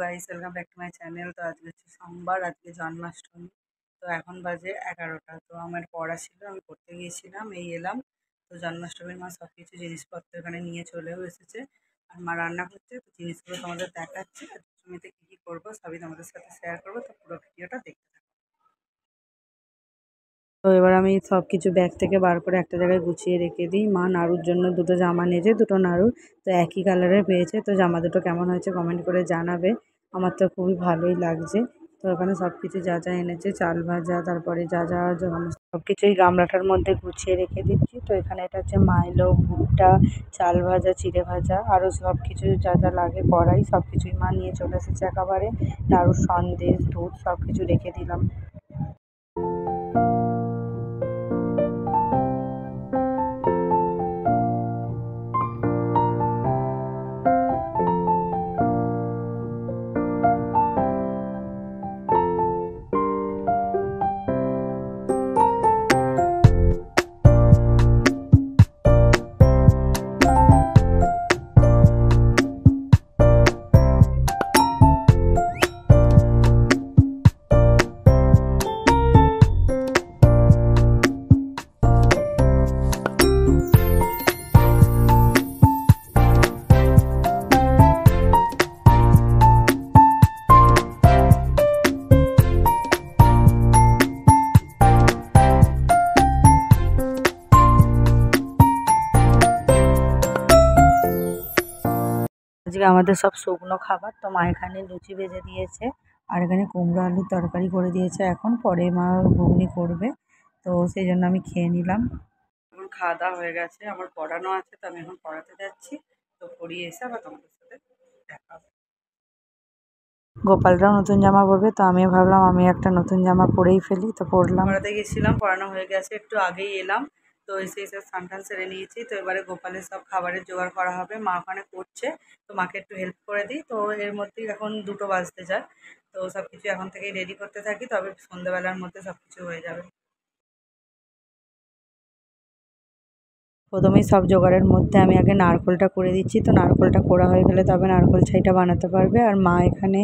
Guys, welcome back to my channel. তো আজকে হচ্ছে সোমবার, আজকে জন্মাষ্টমী। তো এখন বাজে 11টা। তো আমার পড়া ছিল, আমি পড়তে গিয়েছিলাম, এই এলাম। তো জন্মাষ্টমীর মা সব কিছু জিনিসপত্র এখানে নিয়ে চলেও এসেছে। আর মা রান্না করছে, তো জিনিসগুলো তোমাদের দেখাচ্ছে। আর জন্মাষ্টমীতে কী কী করবো সবই তোমাদের সাথে শেয়ার করবো, তো পুরো ভিডিওটা দেখতে থাকো। তো এবার আমি সব কিছু ব্যাগ থেকে বার করে একটা জায়গায় গুছিয়ে রেখে দিই। মা নাড়ুর জন্য দুটো জামা নিয়েছে, দুটো নাড়ু। তো একই কালারের পেয়েছে, তো জামা দুটো কেমন হয়েছে কমেন্ট করে জানাবে। আমার তো খুবই ভালোই লাগছে। তো এখানে সব কিছু যা যা এনেছে, চাল ভাজা, তারপরে যা যা সব কিছুই গামলাটার মধ্যে গুছিয়ে রেখে দিচ্ছি। তো এখানে এটা হচ্ছে মাইলো, ভুট্টা, চাল ভাজা, চিড়ে ভাজা, আরও সব কিছু যা যা লাগে কড়াই, সব কিছুই মা নিয়ে চলে এসেছে একেবারে। নাড়ুর সন্দেশ, দুধ সব কিছু রেখে দিলাম। আজকে আমাদের সব শুকনো খাবার। তো মা এখানে লুচি ভেজে দিয়েছে, আর এখানে কুমড়ো আলুর তরকারি করে দিয়েছে। এখন পরে মা ঘুগনি করবে, তো সেই জন্য আমি খেয়ে নিলাম। এখন খাওয়া দাওয়া হয়ে গেছে, আমার পড়ানো আছে, তো আমি এখন পড়াতে যাচ্ছি। তো পড়িয়ে এসে আবার তোমাদের সাথে দেখা হবে। গোপালরাও নতুন জামা পরবে, তো আমিও ভাবলাম আমি একটা নতুন জামা পরেই ফেলি। তো পরলাম। পড়াতে গেছিলাম, পড়ানো হয়ে গেছে, একটু আগেই এলাম। তো এসে এসে স্নান টান সেরে নিয়েছি। তো এবারে গোপালের সব খাবারের জোগাড় করা হবে, মা ওখানে করছে। তো মাকে একটু হেল্প করে দিই। তো এর মধ্যেই এখন 2টো বাজতে যায়। তো সব কিছু এখন থেকেই রেডি করতে থাকি, তবে সন্ধ্যাবেলার মধ্যে সব কিছু হয়ে যাবে। প্রথমেই সব জোগাড়ের মধ্যে আমি আগে নারকোলটা করে দিচ্ছি। তো নারকোলটা কোড়া হয়ে গেলে তবে নারকোল ছাইটা বানাতে পারবে। আর মা এখানে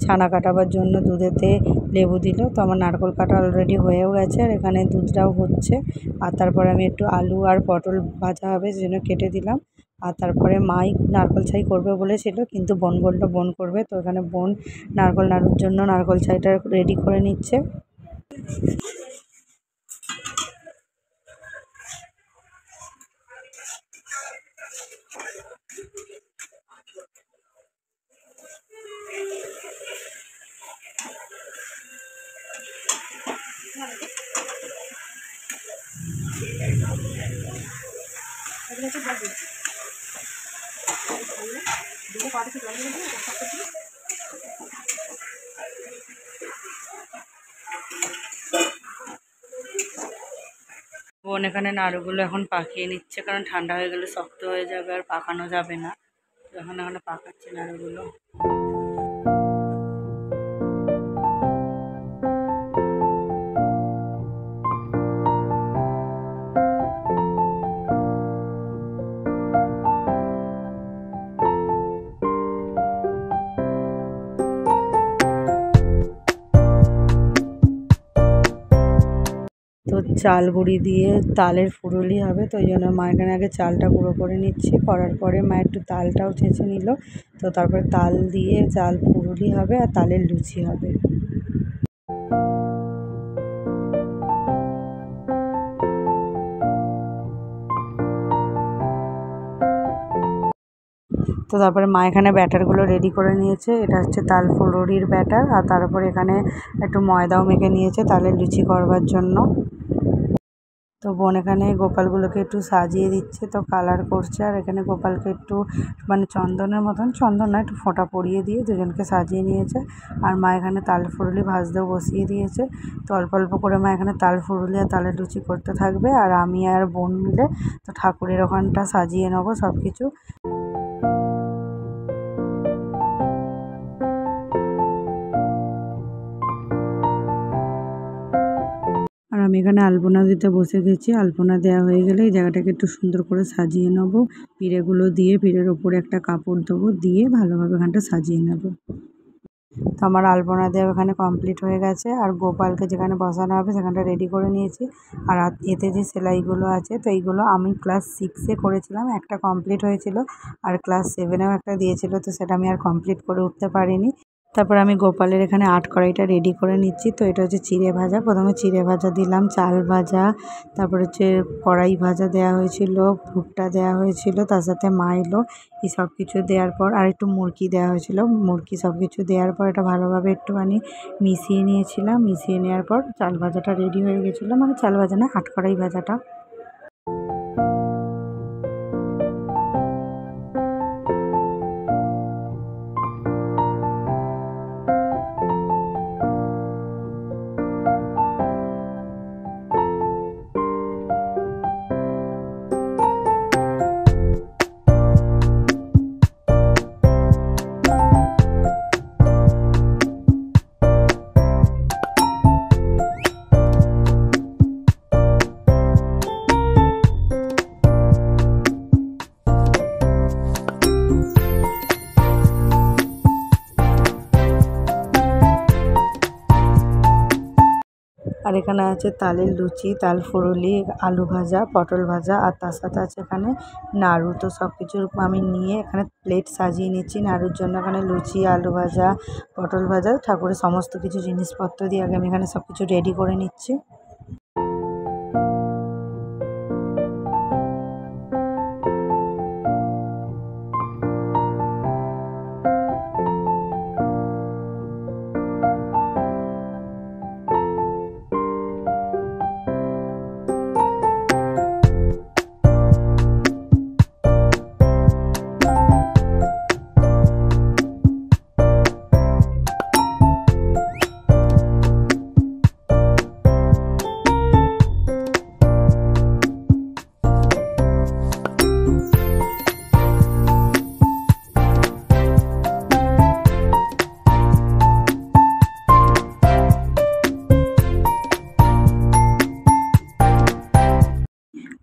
ছানা কাটাবার জন্য দুধেতে লেবু দিল। তো আমার নারকোল কাটা অলরেডি হয়েও গেছে, আর এখানে দুধটাও হচ্ছে। আর তারপরে আমি একটু আলু আর পটল ভাজা হবে সেজন্য কেটে দিলাম। আর তারপরে মাই নারকোল ছাই করবে বলেছিল, কিন্তু বোন বললো বোন করবে। তো এখানে বোন নারকোল নাড়ুর জন্য নারকোল ছাইটা রেডি করে নিচ্ছে। বোন এখানে নাড়ুগুলো এখন পাকিয়ে নিচ্ছে, কারণ ঠান্ডা হয়ে গেলে শক্ত হয়ে যাবে আর পাকানো যাবে না। তো এখন এখানে পাকাচ্ছে নাড়ুগুলো। তো চাল গুঁড়ি দিয়ে তালের ফুরুলি হবে, তো ওই জন্য মা এখানে আগে চালটা গুঁড়ো করে নিচ্ছি। করার পরে মা একটু তালটাও ছেঁচে নিল। তো তারপরে তাল দিয়ে চাল ফুরুলি হবে আর তালের লুচি হবে। তো তারপরে মা এখানে ব্যাটারগুলো রেডি করে নিয়েছে। এটা হচ্ছে তাল ফুলুরির ব্যাটার, আর তার উপরে এখানে একটু ময়দাও মেখে নিয়েছে তালের লুচি করবার জন্য। তো বোন এখানে গোপালগুলোকে একটু সাজিয়ে দিচ্ছে, তো কালার করছে। আর এখানে গোপালকে একটু মানে চন্দনের মতন, চন্দন না, একটু ফোঁটা পরিয়ে দিয়ে দুজনকে সাজিয়ে নিয়েছে। আর মা এখানে তাল ফুরুলি ভাজতেও বসিয়ে দিয়েছে। তো অল্প অল্প করে মা এখানে তাল ফুরুলি আর তালের লুচি করতে থাকবে, আর আমি আর বোন মিলে তো ঠাকুরের ওখানটা সাজিয়ে নেবো সব কিছু। আর আমি এখানে আলপনা দিতে বসে গেছি। আলপনা দেওয়া হয়ে গেলে এই জায়গাটাকে একটু সুন্দর করে সাজিয়ে নেবো। পিঁড়েগুলো দিয়ে পিঁড়ের ওপরে একটা কাপড় দেবো, দিয়ে ভালোভাবে এখানটা সাজিয়ে নেব। তো আমার আলপনা দেওয়া এখানে কমপ্লিট হয়ে গেছে, আর গোপালকে যেখানে বসানো হবে সেখানটা রেডি করে নিয়েছি। আর এতে যে সেলাইগুলো আছে তো এইগুলো আমি ক্লাস 6-এ করেছিলাম, একটা কমপ্লিট হয়েছিল, আর ক্লাস 7-এও একটা দিয়েছিল, তো সেটা আমি আর কমপ্লিট করে উঠতে পারিনি। তারপর আমি গোপালের এখানে আটকড়াইটা রেডি করে নিচ্ছি। তো এটা হচ্ছে চিড়ে ভাজা, প্রথমে চিড়ে ভাজা দিলাম, চাল ভাজা, তারপর হচ্ছে কড়াই ভাজা দেওয়া হয়েছিল, ভুট্টা দেওয়া হয়েছিল, তার সাথে মাইলো, এই সব কিছু দেওয়ার পর আর একটু মুরগি দেওয়া হয়েছিল, মুরগি সব কিছু দেওয়ার পর এটা ভালোভাবে একটুখানি মিশিয়ে নিয়েছিলাম। মিশিয়ে নেওয়ার পর চাল ভাজাটা রেডি হয়ে গেছিলো, মানে চাল ভাজা না, আটকড়াই ভাজাটা। আর এখানে আছে তালের লুচি, তাল ফুরুলি, আলু ভাজা, পটল ভাজা, আর তার সাথে আছে এখানে নাড়ু। তো সব কিছুর আমি নিয়ে এখানে প্লেট সাজিয়ে নিচ্ছি নাড়ুর জন্য। এখানে লুচি, আলু ভাজা, পটল ভাজা, ঠাকুরের সমস্ত কিছু জিনিসপত্র দিয়ে আগে আমি এখানে সব কিছু রেডি করে নিচ্ছি।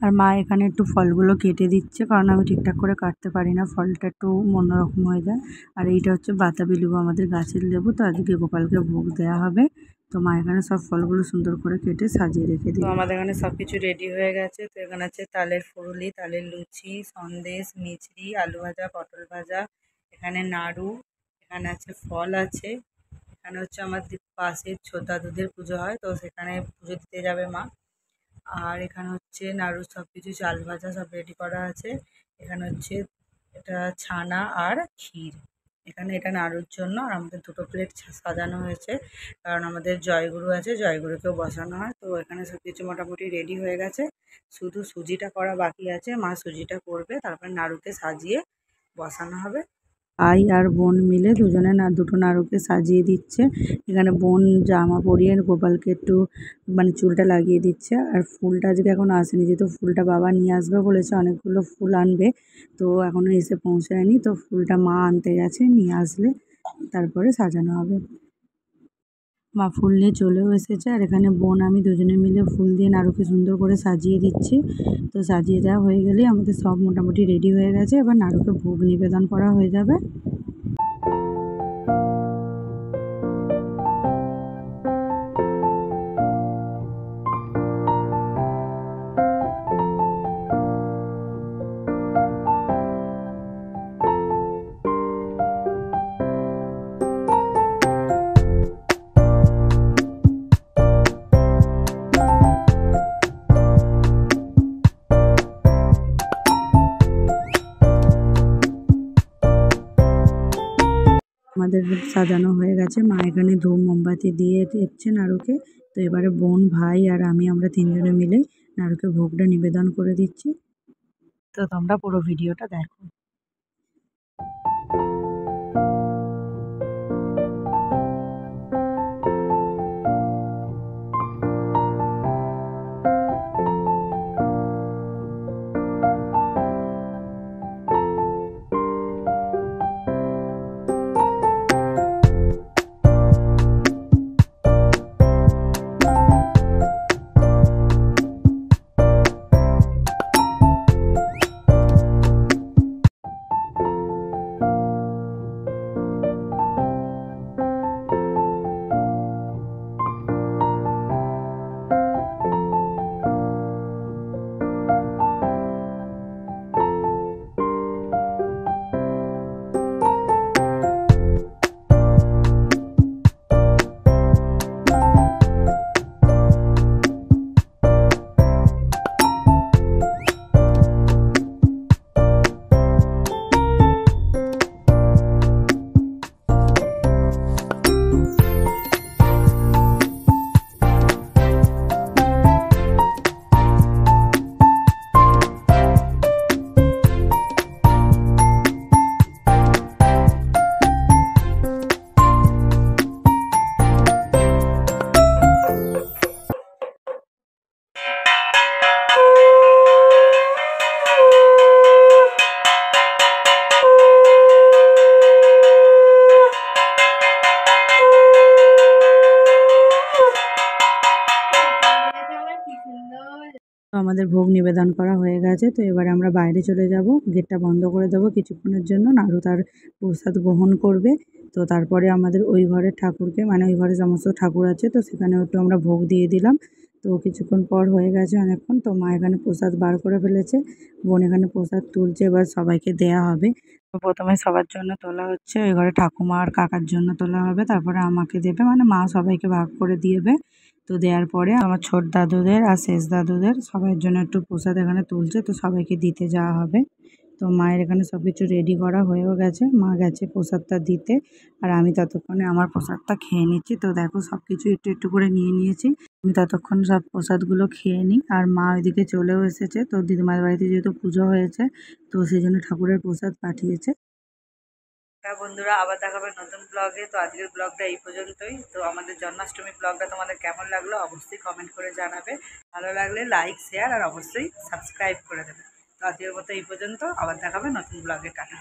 আর মা এখানে একটু ফলগুলো কেটে দিচ্ছে, কারণ আমি ঠিকঠাক করে কাটতে পারি না, ফলটা একটু অন্যরকম হয়ে যায়। আর এইটা হচ্ছে বাতাবি লেবু, আমাদের গাছের লেবু, তো আজকে গোপালকে ভোগ দেওয়া হবে। তো মা এখানে সব ফলগুলো সুন্দর করে কেটে সাজিয়ে রেখে দিই। তো আমাদের এখানে সব কিছু রেডি হয়ে গেছে। তো এখানে আছে তালের ফুরুলি, তালের লুচি, সন্দেশ, মিচড়ি, আলু ভাজা, পটল ভাজা, এখানে নাড়ু, এখানে আছে ফল আছে, এখানে হচ্ছে আমার পাশে ছোটা দুধের পুজো হয়, তো সেখানে পুজো দিতে যাবে মা। আর এখানে হচ্ছে নাড়ু, সব কিছু চাল ভাজা সব রেডি করা আছে। এখানে হচ্ছে এটা ছানা আর ক্ষীর, এখানে এটা নাড়ুর জন্য। আর আমাদের দুটো প্লেট সাজানো হয়েছে, কারণ আমাদের জয়গুরু আছে, জয়গুরুকেও বসানো হয়। তো এখানে সব কিছু মোটামুটি রেডি হয়ে গেছে, শুধু সুজিটা করা বাকি আছে, মা সুজিটা করবে, তারপরে নাড়ুতে সাজিয়ে বসানো হবে। ভাই আর বোন মিলে দুজনে দুটো নাড়ুকে সাজিয়ে দিচ্ছে। এখানে বোন জামা পরিয়ে গোপালকে একটু মানে চুলটা লাগিয়ে দিচ্ছে। আর ফুলটা আজকে এখন আসেনি, যেহেতু ফুলটা বাবা নিয়ে আসবে বলেছে, অনেকগুলো ফুল আনবে, তো এখনও এসে পৌঁছায়নি। তো ফুলটা মা আনতে গেছে, নিয়ে আসলে তারপরে সাজানো হবে। মা ফুল নিয়ে চলেও এসেছে, আর এখানে বোন আমি দুজনে মিলে ফুল দিয়ে নাড়ুকে সুন্দর করে সাজিয়ে দিচ্ছি। তো সাজিয়ে দেওয়া হয়ে গেলেই আমাদের সব মোটামুটি রেডি হয়ে গেছে, এবার নাড়ুকে ভোগ নিবেদন করা হয়ে যাবে। আমাদের সাজানো হয়ে গেছে, মা এখানে ধূপ মোমবাতি দিয়ে দিচ্ছে নাড়ুকে। তো এবারে বোন, ভাই আর আমরা তিনজনে মিলে নাড়ুকে ভোগটা নিবেদন করে দিচ্ছি। তো তোমরা পুরো ভিডিওটা দেখো। তো আমাদের ভোগ নিবেদন করা হয়ে গেছে। তো এবারে আমরা বাইরে চলে যাব, গেটটা বন্ধ করে দেবো কিছুক্ষণের জন্য। নাড়ু তার প্রসাদ গ্রহণ করবে। তো তারপরে আমাদের ওই ঘরের ঠাকুরকে, মানে ওই ঘরে সমস্ত ঠাকুর আছে, তো সেখানেও একটু আমরা ভোগ দিয়ে দিলাম। তো কিছুক্ষণ পর হয়ে গেছে অনেকক্ষণ, তো মা এখানে প্রসাদ বার করে ফেলেছে। বোন এখানে প্রসাদ তুলছে, এবার সবাইকে দেয়া হবে। তো প্রথমে সবার জন্য তোলা হচ্ছে, ওই ঘরে ঠাকুমা আর কাকার জন্য তোলা হবে, তারপরে আমাকে দেবে, মানে মা সবাইকে ভাগ করে দিবে। তো দেওয়ার পরে আমার ছোট দাদুদের আর শেষ দাদুদের সবার জন্য একটু প্রসাদ এখানে তুলছে, তো সবাইকে দিতে যাওয়া হবে। তো মায়ের এখানে সব কিছু রেডি করা হয়েও গেছে, মা গেছে প্রসাদটা দিতে, আর আমি ততক্ষণে আমার প্রসাদটা খেয়ে নিচ্ছি। তো দেখো সব কিছু একটু একটু করে নিয়ে নিয়েছি, আমি ততক্ষণ সব প্রসাদগুলো খেয়ে নিই। আর মা ওইদিকে চলেও এসেছে, তো দিদিমার বাড়িতে যেহেতু পুজো হয়েছে, তো সেই জন্য ঠাকুরের প্রসাদ পাঠিয়েছে। হ্যাঁ বন্ধুরা, আবার দেখাবে নতুন ব্লগে। তো আজকের ব্লগটা এই পর্যন্তই। তো আমাদের জন্মাষ্টমী ব্লগটা তোমাদের কেমন লাগলো অবশ্যই কমেন্ট করে জানাবে। ভালো লাগলে লাইক, শেয়ার আর অবশ্যই সাবস্ক্রাইব করে দেবে। তো আজকের মতো এই পর্যন্ত, আবার দেখাবে নতুন ব্লগে। টাটা।